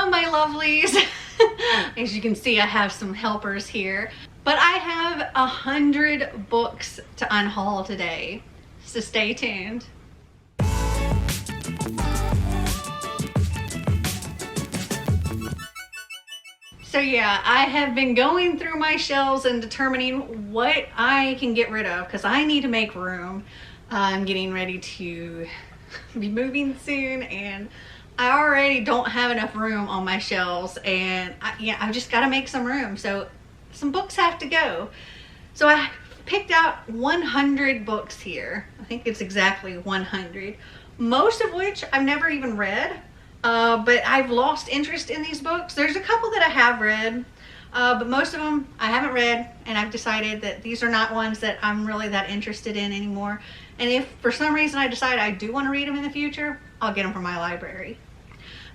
Hello, my lovelies. As you can see, I have some helpers here, but I have 100 books to unhaul today, so stay tuned. So yeah, I have been going through my shelves and determining what I can get rid of because I need to make room. I'm getting ready to be moving soon and I already don't have enough room on my shelves, and I've just got to make some room. So some books have to go. So I picked out 100 books here. I think it's exactly 100. Most of which I've never even read, but I've lost interest in these books. There's a couple that I have read, but most of them I haven't read, and I've decided that these are not ones that I'm really that interested in anymore. And if for some reason I decide I do want to read them in the future, I'll get them from my library.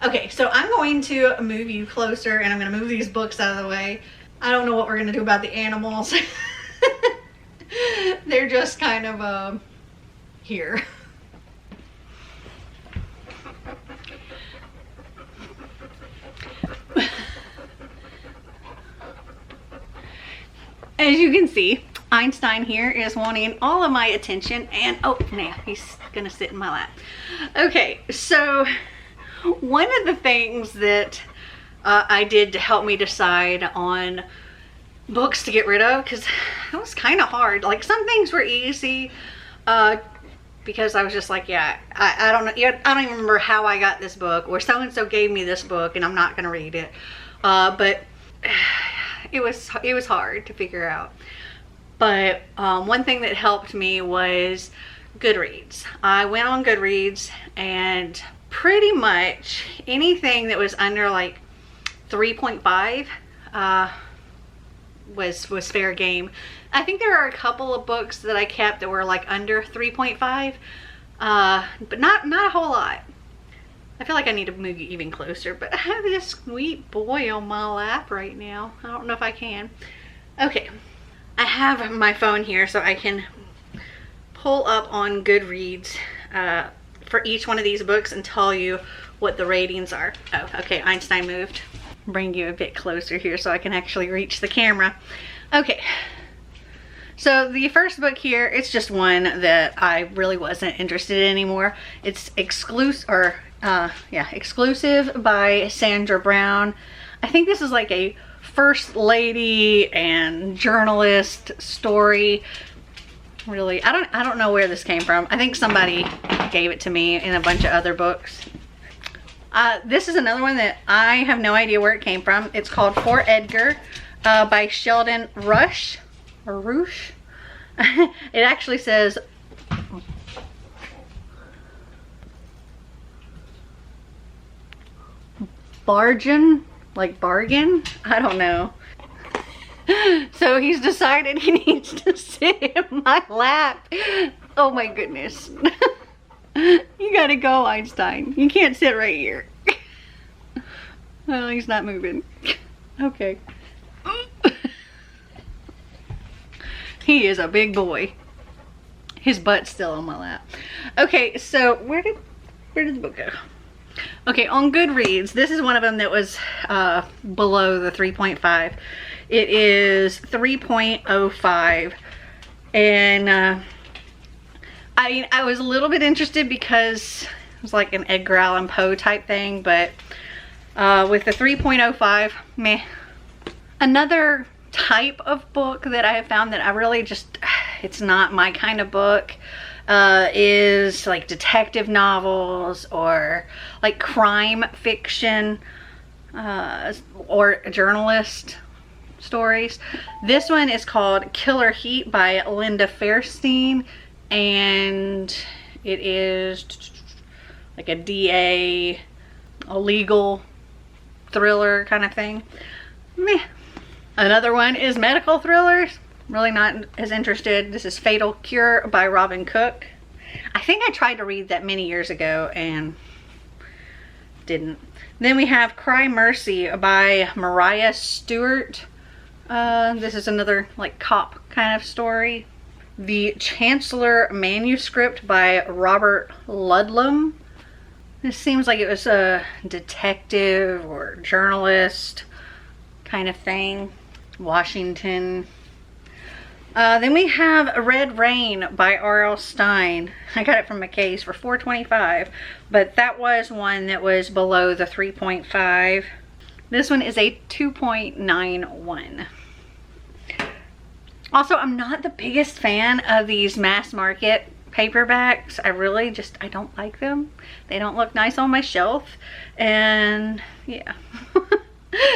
Okay, so I'm going to move you closer and I'm going to move these books out of the way. I don't know what we're going to do about the animals. They're just kind of here. As you can see, Einstein here is wanting all of my attention, and oh, now he's gonna sit in my lap. Okay, so one of the things that I did to help me decide on books to get rid of, because it was kind of hard. Like, some things were easy because I was just like, yeah, I don't know, I don't even remember how I got this book, or so-and-so gave me this book and I'm not gonna read it. But it was hard to figure out. But one thing that helped me was Goodreads. I went on Goodreads, and pretty much anything that was under like 3.5 was fair game. I think there are a couple of books that I kept that were like under 3.5, but not a whole lot. I feel like I need to move you even closer, but I have this sweet boy on my lap right now. I don't know if I can. Okay, I have my phone here so I can pull up on Goodreads for each one of these books and tell you what the ratings are. Oh, okay, Einstein moved. Bring you a bit closer here so I can actually reach the camera. Okay, so the first book here, it's just one that I really wasn't interested in anymore. It's exclusive by Sandra Brown. I think this is like a first lady and journalist story. Really, I don't know where this came from. I think somebody gave it to me in a bunch of other books. This is another one that I have no idea where it came from. It's called For Edgar by Sheldon Rush or Roosh. It actually says bargain, like bargain. I don't know. So he's decided he needs to sit in my lap. Oh my goodness. You gotta go, Einstein. You can't sit right here. Well, he's not moving. Okay. He is a big boy. His butt's still on my lap. Okay, so where did the book go? Okay, on Goodreads, this is one of them that was below the 3.5. It is 3.05, and I was a little bit interested because it was like an Edgar Allan Poe type thing, but with the 3.05, meh. Another type of book that I have found that I really just, it's not my kind of book, is like detective novels or like crime fiction or journalist stories. This one is called Killer Heat by Linda Fairstein, and it is like a DA, a legal thriller kind of thing. Meh. Another one is medical thrillers. Really not as interested. This is Fatal Cure by Robin Cook. I think I tried to read that many years ago and didn't. Then we have Cry Mercy by Mariah Stewart. This is another like cop kind of story. The Chancellor Manuscript by Robert Ludlum. This seems like it was a detective or journalist kind of thing. Washington. Then we have Red Rain by R.L. Stine. I got it from a case for $4.25, but that was one that was below the 3.5. This one is a 2.91. Also, I'm not the biggest fan of these mass market paperbacks. I don't like them. They don't look nice on my shelf. And yeah.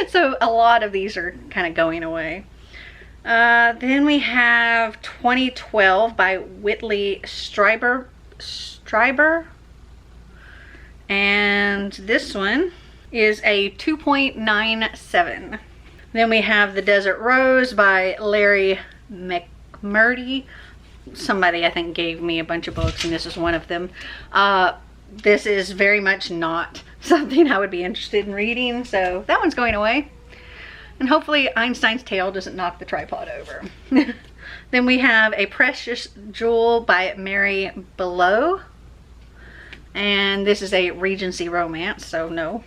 So a lot of these are kind of going away. Then we have 2012 by Whitley Strieber. And this one is a 2.97. Then we have The Desert Rose by Larry McMurdy. Somebody I think gave me a bunch of books and this is one of them. This is very much not something I would be interested in reading, so that one's going away. And hopefully Einstein's Tale doesn't knock the tripod over. Then we have A Precious Jewel by Mary Below. And this is a Regency romance, so no.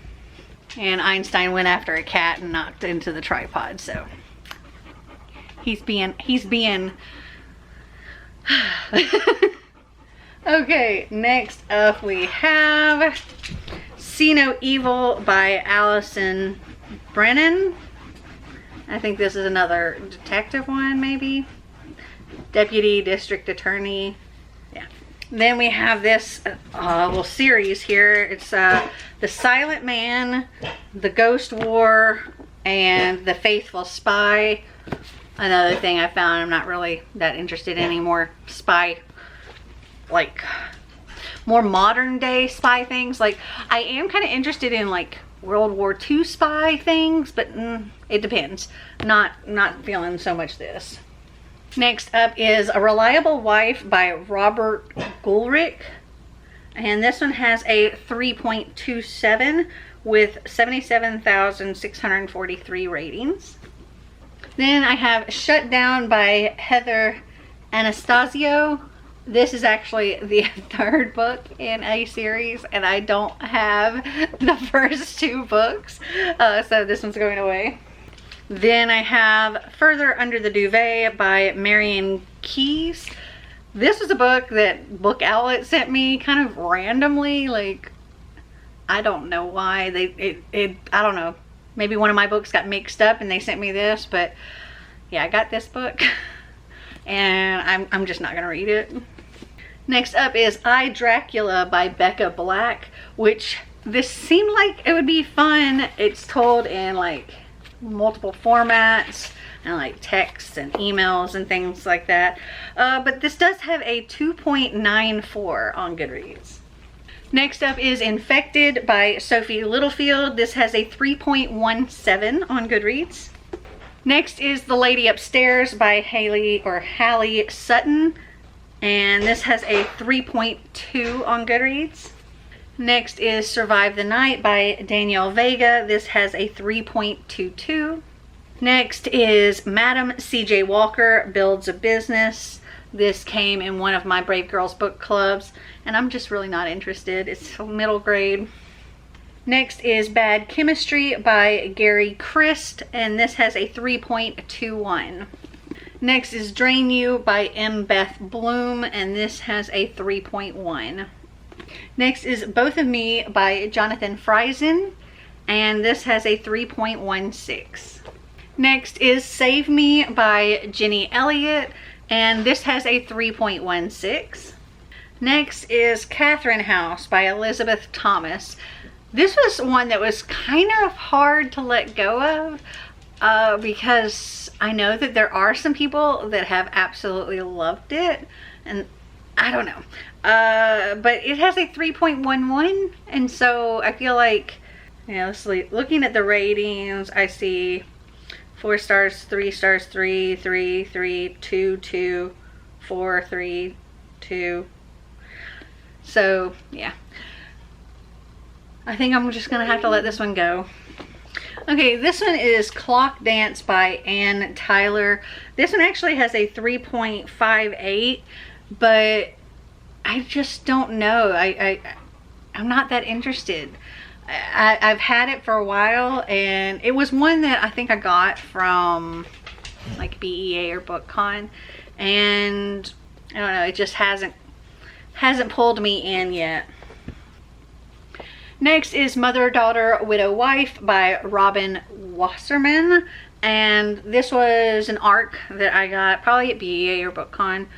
And Einstein went after a cat and knocked into the tripod, so he's being Okay, next up we have See No Evil by Allison Brennan. I think this is another detective one, maybe. Deputy District Attorney. Yeah. Then we have this little series here. It's The Silent Man, The Ghost War, and The Faithful Spy. Another thing I found I'm not really that interested in anymore. Spy, like more modern day spy things. Like I am kind of interested in like World War II spy things, but it depends. Not feeling so much this. Next up is A Reliable Wife by Robert Gulrich. And this one has a 3.27 with 77,643 ratings. Then I have Shut Down by Heather Anastasio. This is actually the third book in a series, and I don't have the first two books, so this one's going away. Then I have Further Under the Duvet by Marion Keyes. This was a book that Book Outlet sent me kind of randomly. Like, I don't know why. I don't know. Maybe one of my books got mixed up and they sent me this, but yeah, I got this book and I'm just not gonna read it. Next up is I, Dracula by Becca Black, which this seemed like it would be fun. It's told in like multiple formats and like texts and emails and things like that. But this does have a 2.94 on Goodreads. Next up is Infected by Sophie Littlefield. This has a 3.17 on Goodreads. Next is The Lady Upstairs by Hallie Sutton. And this has a 3.2 on Goodreads. Next is Survive the Night by Danielle Vega. This has a 3.22. Next is Madam C.J. Walker Builds a Business. This came in one of my Brave Girls book clubs, and I'm just really not interested. It's middle grade. Next is Bad Chemistry by Gary Christ, and this has a 3.21. Next is Drain You by M. Beth Bloom, and this has a 3.1. Next is Both of Me by Jonathan Friesen, and this has a 3.16. Next is Save Me by Jenny Elliott, and this has a 3.16. Next is Catherine House by Elizabeth Thomas. This was one that was kind of hard to let go of because I know that there are some people that have absolutely loved it, and I don't know. But it has a 3.11, and so I feel like, you know, looking at the ratings, I see 4 stars, 3 stars, 3, 3, 3, 2, 2, 4, 3, 2. So, yeah. I think I'm just going to have to let this one go. Okay, this one is Clock Dance by Ann Tyler. This one actually has a 3.58, but I just don't know. I I'm not that interested. I've had it for a while, and it was one that I think I got from like BEA or BookCon, and I don't know, it just hasn't pulled me in yet. Next is Mother, Daughter, Widow, Wife by Robin Wasserman, and this was an ARC that I got probably at BEA or BookCon,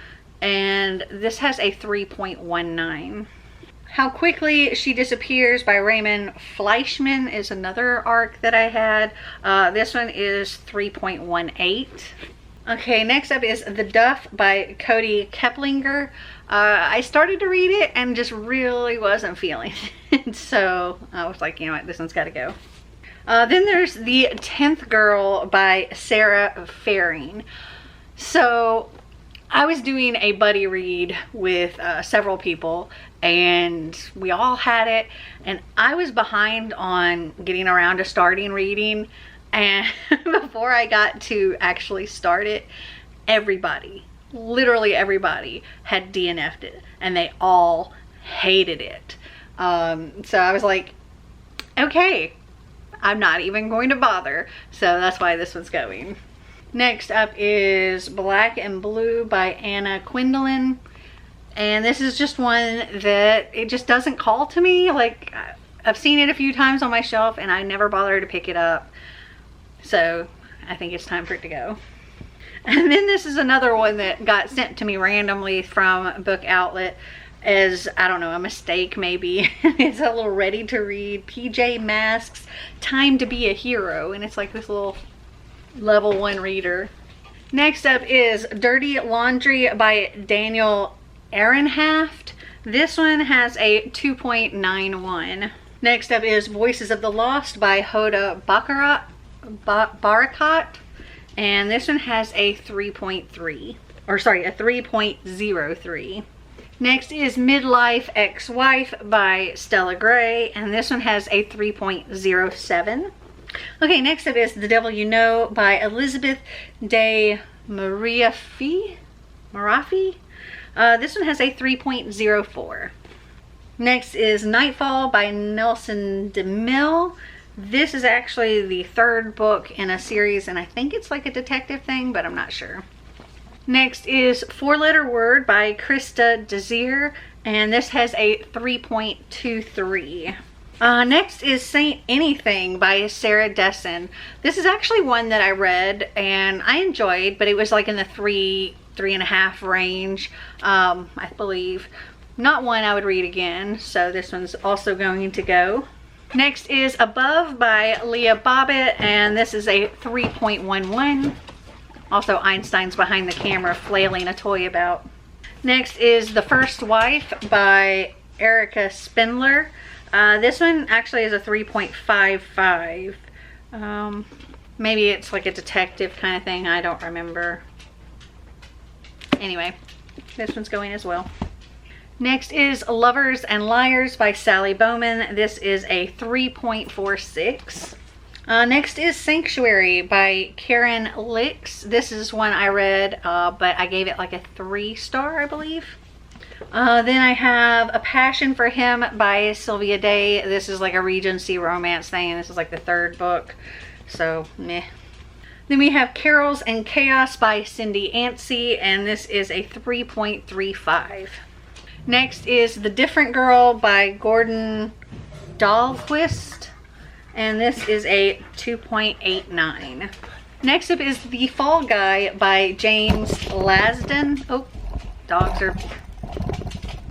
and this has a 3.19. How Quickly She Disappears by Raymond Fleischman is another ARC that I had. This one is 3.18. Okay, next up is The Duff by Cody Keplinger. I started to read it and just really wasn't feeling it. So I was like, you know what, this one's got to go. Then there's The 10th Girl by Sarah Faring. So I was doing a buddy read with several people, and we all had it, and I was behind on getting around to starting reading, and before I got to actually start it, everybody, literally everybody, had DNF'd it, and they all hated it. So I was like, okay, I'm not even going to bother. So that's why this one's going. Next up is Black and Blue by Anna Quindlen. And this is just one that it just doesn't call to me. Like, I've seen it a few times on my shelf and I never bothered to pick it up. So I think it's time for it to go. And then this is another one that got sent to me randomly from Book Outlet as, I don't know, a mistake maybe. It's a little ready to read, PJ Masks, Time to Be a Hero. And it's like this little level 1 reader. Next up is Dirty Laundry by Daniel Ehrenhaft. This one has a 2.91. Next up is Voices of the Lost by Hoda Barakat. And this one has a 3.3. Or sorry, a 3.03. Next is Midlife Ex-Wife by Stella Gray. And this one has a 3.07. Okay, next up is The Devil You Know by Elizabeth de Marafi. This one has a 3.04. Next is Nightfall by Nelson DeMille. This is actually the 3rd book in a series, and I think it's like a detective thing, but I'm not sure. Next is 4-Letter Word by Krista Desir, and this has a 3.23. Next is Saint Anything by Sarah Dessen. This is actually one that I read and I enjoyed, but it was like in the 3.5 range, I believe. Not one I would read again, so this one's also going to go. Next is Above by Leah Bobbitt, and this is a 3.11. Also, Einstein's behind the camera flailing a toy about. Next is The First Wife by Erica Spindler. This one actually is a 3.55. Maybe it's like a detective kind of thing. I don't remember. Anyway, this one's going as well. Next is Lovers and Liars by Sally Bowman. This is a 3.46. Next is Sanctuary by Karen Licks. This is one I read, but I gave it like a 3-star, I believe. Then I have A Passion for Him by Sylvia Day. This is like a Regency romance thing, and this is like the 3rd book, so meh. Then we have Carols and Chaos by Cindy Anstey, and this is a 3.35. Next is The Different Girl by Gordon Dahlquist, and this is a 2.89. Next up is The Fall Guy by James Lasden. Oh, dogs are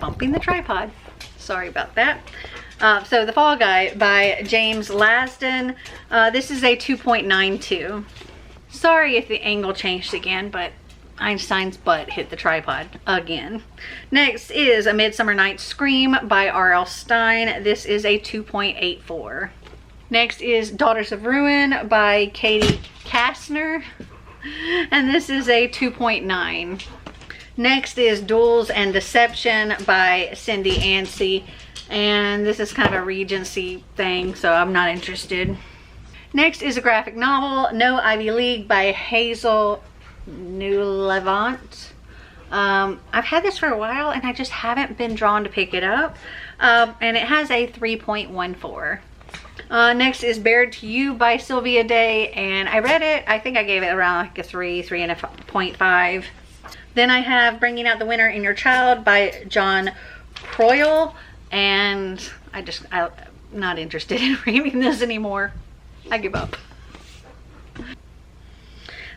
bumping the tripod. Sorry about that. So The Fall Guy by James Lasden. This is a 2.92. Sorry if the angle changed again, but Einstein's butt hit the tripod again. Next is A Midsummer Night's Scream by R.L. Stine. This is a 2.84. Next is Daughters of Ruin by Katie Kastner, and this is a 2.9. Next is Duels and Deception by Cindy Anstey, and this is kind of a Regency thing, so I'm not interested. Next is a graphic novel, No Ivy League by Hazel Newlevant. I've had this for a while and I just haven't been drawn to pick it up. And it has a 3.14. Next is Bared to You by Sylvia Day, and I read it. I think I gave it around like a 3.5. Then I have Bringing Out the Winter in Your Child by Jon Huckeby, and I'm not interested in reading this anymore. I give up.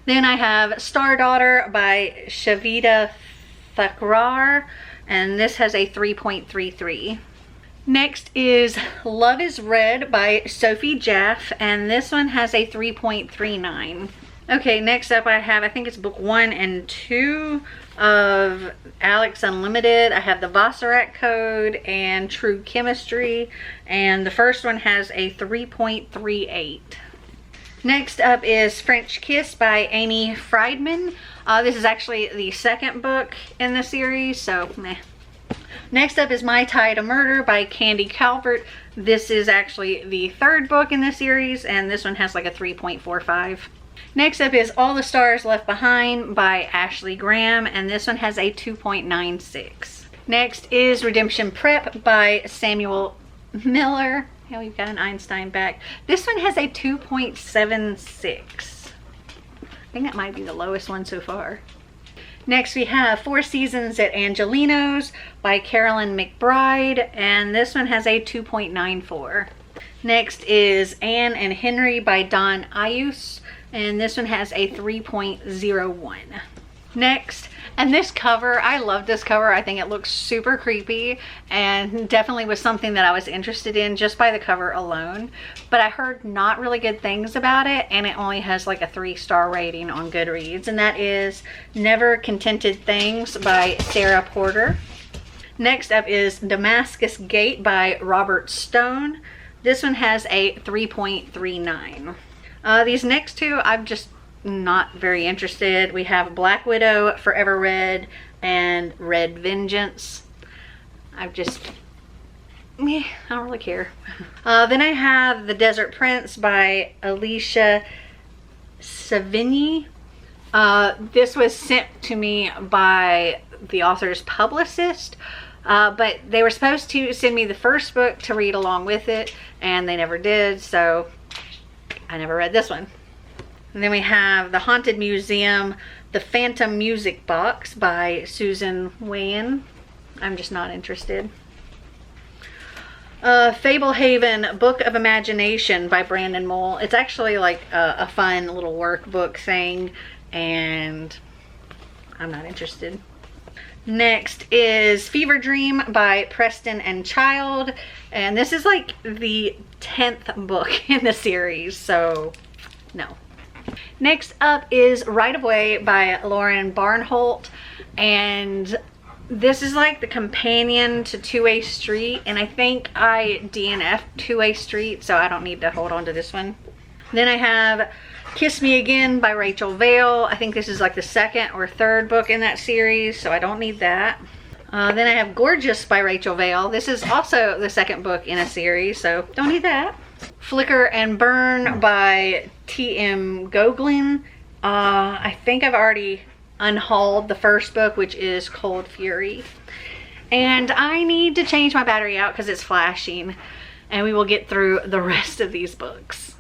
Then I have Star Daughter by Shavita Thakrar, and this has a 3.33. Next is Love is Red by Sophie Jaff, and this one has a 3.39. Okay, next up I think it's book 1 and 2 of Alex Unlimited. I have the Vosserac Code and True Chemistry, and the first one has a 3.38. Next up is French Kiss by Amy Friedman. This is actually the second book in the series, so meh. Next up is My Tie to Murder by Candy Calvert. This is actually the third book in the series, and this one has like a 3.45. Next up is All the Stars Left Behind by Ashley Graham, and this one has a 2.96. Next is Redemption Prep by Samuel Miller. Yeah, we've got an Einstein back. This one has a 2.76. I think that might be the lowest one so far. Next we have Four Seasons at Angelino's by Carolyn McBride, and this one has a 2.94. Next is Anne and Henry by Don Ayus, and this one has a 3.01. Next, and this cover, I love this cover. I think it looks super creepy and definitely was something that I was interested in just by the cover alone. But I heard not really good things about it, and it only has like a 3-star rating on Goodreads, and that is Never Contented Things by Sarah Porter. Next up is Damascus Gate by Robert Stone. This one has a 3.39. These next two, I'm just not very interested. We have Black Widow, Forever Red, and Red Vengeance. I don't really care. Then I have The Desert Prince by Alicia Savigny. This was sent to me by the author's publicist, but they were supposed to send me the first book to read along with it, and they never did, so I never read this one. And then we have The Haunted Museum, The Phantom Music Box by Susan Wayan. I'm just not interested. Fablehaven, Book of Imagination by Brandon Mole. It's actually like a fun little workbook thing, and I'm not interested. Next is Fever Dream by Preston and Child, and this is like the 10th book in the series, so no. Next up is Right of Way by Lauren Barnholt, and this is like the companion to 2A Street, and I think I DNF'd 2A Street, so I don't need to hold on to this one. Then I have Kiss Me Again by Rachel Vale. I think this is like the second or third book in that series, so I don't need that. Then I have Gorgeous by Rachel Vale. This is also the second book in a series, so don't need that. Flicker and Burn by T.M. Goglin. I think I've already unhauled the first book, which is Cold Fury. And I need to change my battery out because it's flashing, and we will get through the rest of these books.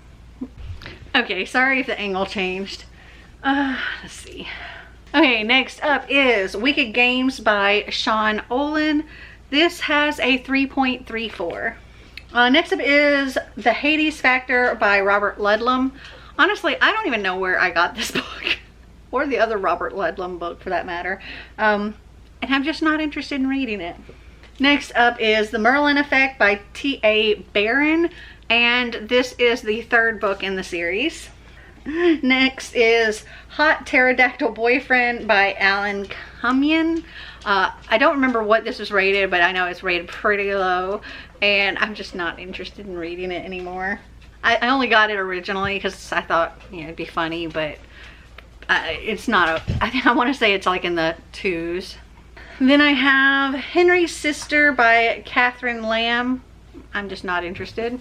Okay, sorry if the angle changed. Let's see. Okay, next up is Wicked Games by Sean Olin. This has a 3.34. Next up is The Hades Factor by Robert Ludlum. Honestly, I don't even know where I got this book, or the other Robert Ludlum book for that matter. And I'm just not interested in reading it. Next up is The Merlin Effect by T.A. Barron, and this is the third book in the series. Next is Hot Pterodactyl Boyfriend by Alan Cummian. I don't remember what this was rated, but I know it's rated pretty low, and I'm just not interested in reading it anymore. I only got it originally because I thought, you know, it'd be funny, but it's not I want to say it's like in the 2s. Then I have Henry's Sister by Catherine Lamb. I'm just not interested.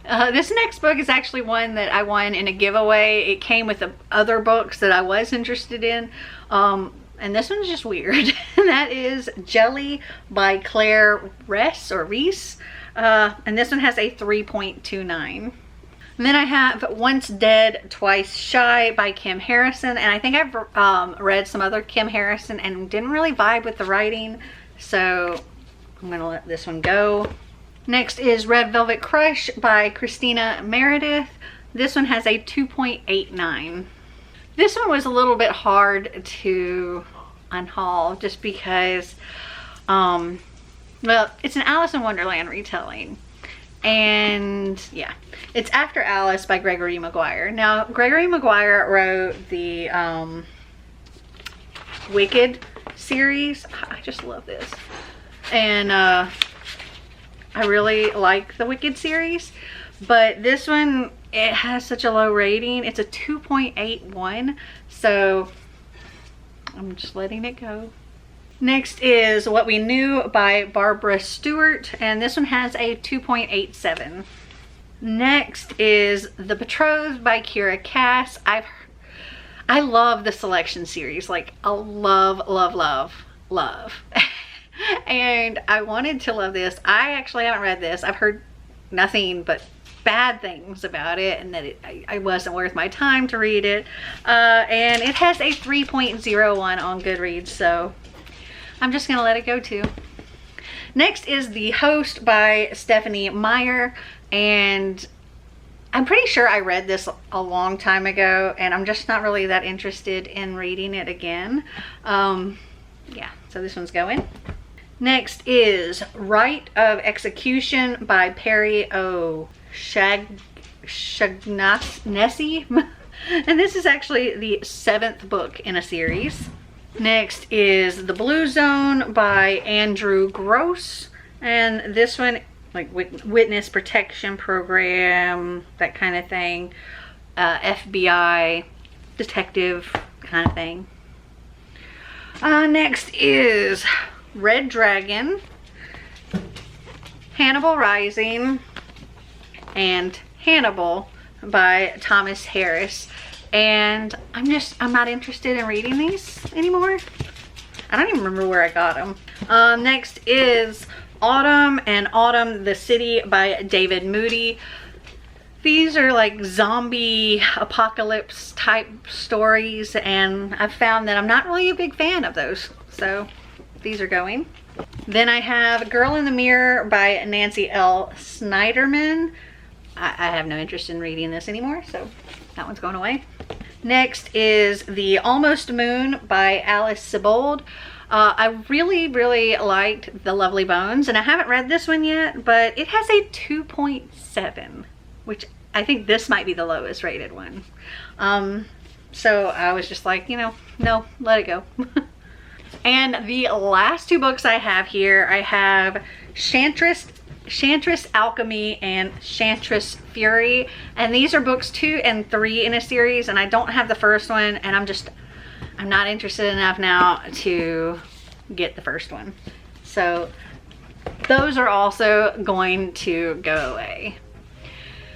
This next book is actually one that I won in a giveaway. It came with the other books that I was interested in. And and this one's just weird. That is Jelly by Claire Reese. And this one has a 3.29. And then I have Once Dead, Twice Shy by Kim Harrison. And I think I've read some other Kim Harrison and didn't really vibe with the writing. So I'm going to let this one go. Next is Red Velvet Crush by Christina Meredith. This one has a 2.89. This one was a little bit hard to unhaul just because, well, it's an Alice in Wonderland retelling. And yeah, it's After Alice by Gregory Maguire. Now, Gregory Maguire wrote the Wicked series. I just love this. And I really like the Wicked series. But this one, it has such a low rating. It's a 2.81. So I'm just letting it go. Next is What We Knew by Barbara Stewart, and this one has a 2.87. Next is The Betrothed by Kira Cass. I love the Selection series, like I love. And I wanted to love this. I actually haven't read this. I've heard nothing but bad things about it, and that it wasn't worth my time to read it. And it has a 3.01 on Goodreads, so I'm just gonna let it go too. Next is The Host by Stephanie Meyer, and I'm pretty sure I read this a long time ago, and I'm just not really that interested in reading it again. Yeah, so this one's going. Next is Rite of Execution by Perry Shaughnessy. And this is actually the 7th book in a series. Next is The Blue Zone by Andrew Gross. And this one, like Witness Protection Program, that kind of thing. FBI, detective kind of thing. Next is Red Dragon, Hannibal Rising, and Hannibal by Thomas Harris. And I'm not interested in reading these anymore. I don't even remember where I got them. Next is Autumn and Autumn the City by David Moody. These are like zombie apocalypse type stories, and I've found that I'm not really a big fan of those. So these are going. Then I have Girl in the Mirror by Nancy L. Snyderman. I have no interest in reading this anymore, so that one's going away. Next is The Almost Moon by Alice Sebold. I really liked The Lovely Bones, and I haven't read this one yet, but it has a 2.7, which I think this might be the lowest rated one. So I was just like, you know, no, let it go. And the last two books I have here, I have Chantress Alchemy and Chantress Fury, and these are books 2 and 3 in a series, and I don't have the first one, and I'm not interested enough now to get the first one. So those are also going to go away.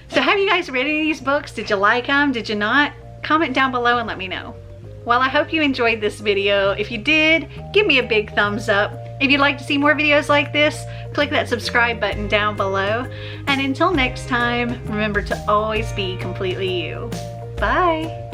So have you guys read any of these books? Did you like them? Did you not? Comment down below and let me know. Well, I hope you enjoyed this video. If you did, give me a big thumbs up. If you'd like to see more videos like this, click that subscribe button down below. And until next time, remember to always be completely you. Bye.